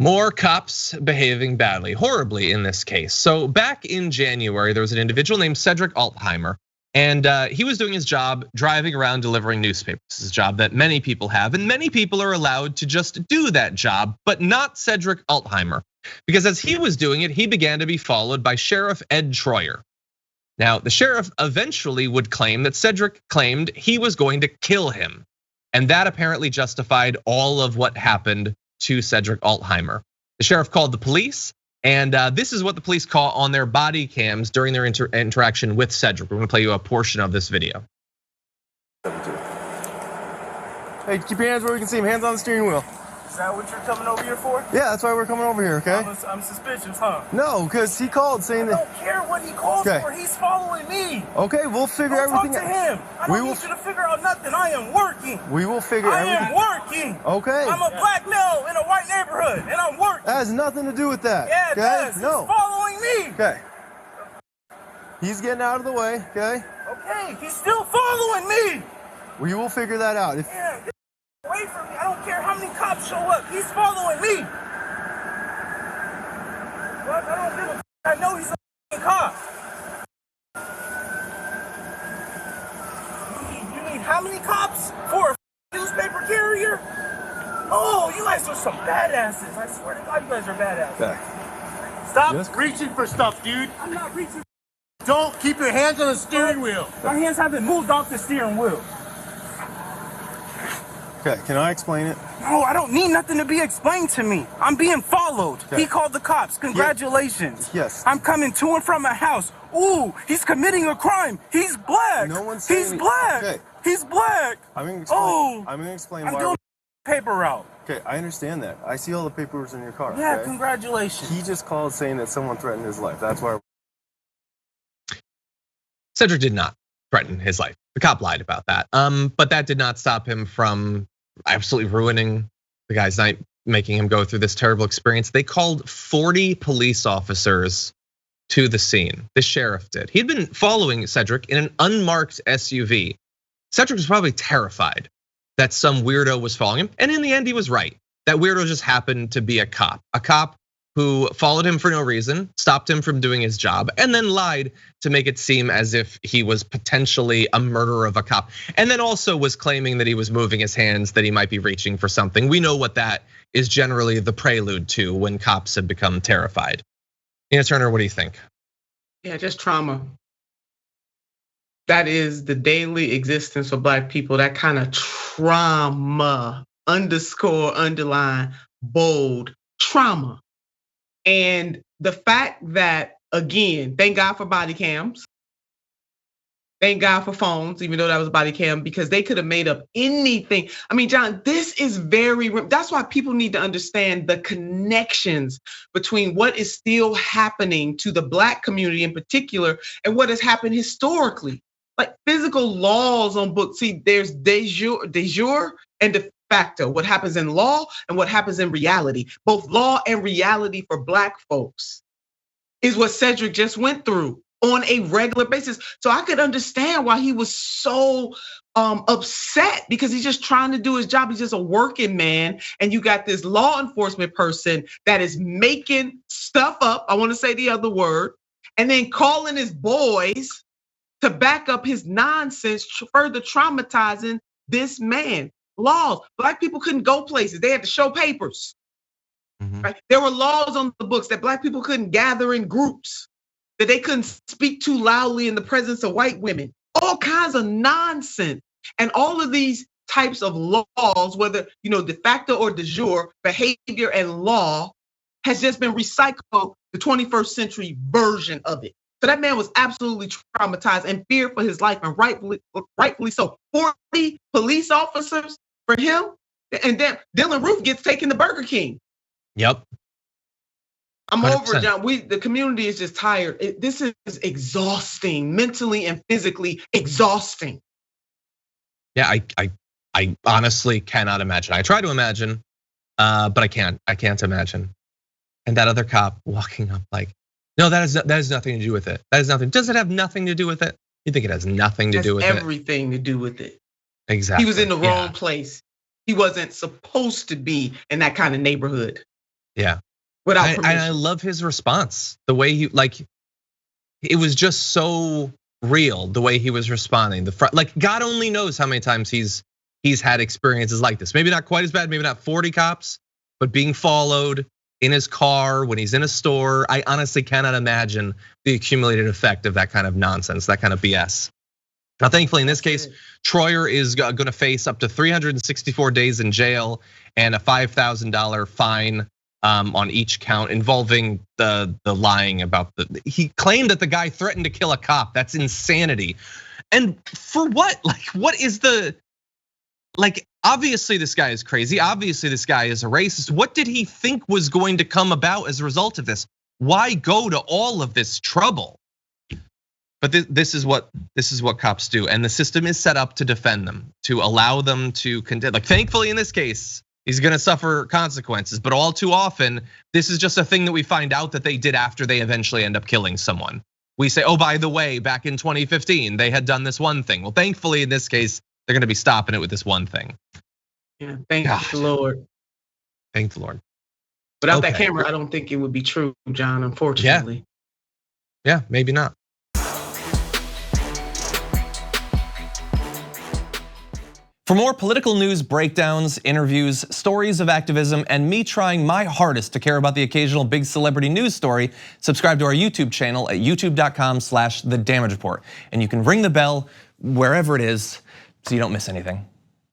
More cops behaving badly, horribly in this case. So back in January, there was an individual named Cedric Altheimer, and he was doing his job driving around delivering newspapers. This is a job that many people have, and many people are allowed to just do that job, but not Cedric Altheimer. Because as he was doing it, he began to be followed by Sheriff Ed Troyer. Now, the sheriff eventually would claim that Cedric claimed he was going to kill him. And that apparently justified all of what happened to Cedric Altheimer. The sheriff called the police, and this is what the police caught on their body cams during their interaction with Cedric. We're gonna play you a portion of this video. Hey, keep your hands where we can see them. Hands on the steering wheel. Is that what you're coming over here for? Yeah, that's why we're coming over here, okay? I'm suspicious, huh? No, because he called saying that. I don't care what he calls for. He's following me. Okay, we'll figure everything out. Talk to him. I don't need you to figure out nothing. I am working. We will figure everything. I am working. Okay. I'm a black male in a white neighborhood, and I'm working. That has nothing to do with that. Yeah, it does. No. He's following me. Okay. He's getting out of the way, okay? Okay, he's still following me. We will figure that out. Yeah, get away from me. I don't care how many cops show up. He's following me. What? I don't give a f. I know he's a cop. You need how many cops for a newspaper carrier? Oh, you guys are some badasses. I swear to God, you guys are badasses. Okay. Stop reaching for stuff, dude. I'm not reaching. Don't keep your hands on the steering wheel. My hands haven't moved off the steering wheel. Okay, can I explain it? No, I don't need nothing to be explained to me. I'm being followed. Okay. He called the cops. Congratulations. Yes. I'm coming to and from a house. Ooh, he's committing a crime. He's black. No one's saying he's black. Okay. He's black. I'm gonna explain I'm why. doing paper route. Okay, I understand that. I see all the papers in your car. Yeah, okay? Congratulations. He just called saying that someone threatened his life. That's why. Cedric did not threaten his life. The cop lied about that. But that did not stop him from absolutely ruining the guy's night, making him go through this terrible experience. They called 40 police officers to the scene. The sheriff did. He'd been following Cedric in an unmarked SUV. Cedric was probably terrified that some weirdo was following him. And in the end, he was right. That weirdo just happened to be a cop who followed him for no reason, stopped him from doing his job, and then lied to make it seem as if he was potentially a murderer of a cop. And then also was claiming that he was moving his hands, that he might be reaching for something. We know what that is generally the prelude to when cops have become terrified. Tina Turner, what do you think? Yeah, just trauma. That is the daily existence for Black people, that kind of trauma, underscore, underline, bold, trauma. And the fact that, again, thank God for body cams. Thank God for phones, even though that was a body cam, because they could have made up anything. I mean, John, this is that's why people need to understand the connections between what is still happening to the Black community in particular and what has happened historically. Like physical laws on books. See, there's de jure and de facto, what happens in law and what happens in reality. Both law and reality for Black folks is what Cedric just went through on a regular basis. So I could understand why he was so upset, because he's just trying to do his job. He's just a working man. And you got this law enforcement person that is making stuff up, I wanna say the other word, and then calling his boys to back up his nonsense, further traumatizing this man. Laws, Black people couldn't go places. They had to show papers. Right? There were laws on the books that Black people couldn't gather in groups, that they couldn't speak too loudly in the presence of white women. All kinds of nonsense. And all of these types of laws, whether de facto or de jure, behavior and law, has just been recycled, the 21st century version of it. So that man was absolutely traumatized and feared for his life, and rightfully so. 40 police officers for him, and then Dylan Roof gets taken to Burger King. Yep. I'm 100%. Over, John. The community is just tired. This is exhausting, mentally and physically exhausting. Yeah, I honestly cannot imagine. I try to imagine, but I can't. I can't imagine. And that other cop walking up like, no, that has nothing to do with it. That is nothing. Does it have nothing to do with it? You think it has nothing to do with it? Everything to do with it. Exactly. He was in the wrong place. He wasn't supposed to be in that kind of neighborhood. Yeah. Without permission. I love his response. The way he it was just so real. The way he was responding. Like God only knows how many times he's had experiences like this. Maybe not quite as bad. Maybe not 40 cops, but being followed in his car when he's in a store. I honestly cannot imagine the accumulated effect of that kind of nonsense, that kind of BS. Now, thankfully, in this case, Troyer is going to face up to 364 days in jail and a $5,000 fine on each count involving the lying about he claimed that the guy threatened to kill a cop. That's insanity. And for what? Like, what is obviously this guy is crazy. Obviously this guy is a racist. What did he think was going to come about as a result of this? Why go to all of this trouble? But this is what cops do, and the system is set up to defend them, to allow them to condemn. Like, thankfully, in this case, he's going to suffer consequences. But all too often, this is just a thing that we find out that they did after they eventually end up killing someone. We say, oh, by the way, back in 2015, they had done this one thing. Well, thankfully, in this case, they're going to be stopping it with this one thing. Yeah, thank the Lord. Thank the Lord. Without that camera, I don't think it would be true, John. Unfortunately. Yeah, maybe not. For more political news breakdowns, interviews, stories of activism, and me trying my hardest to care about the occasional big celebrity news story, subscribe to our YouTube channel at youtube.com/thedamagereport. And you can ring the bell wherever it is so you don't miss anything.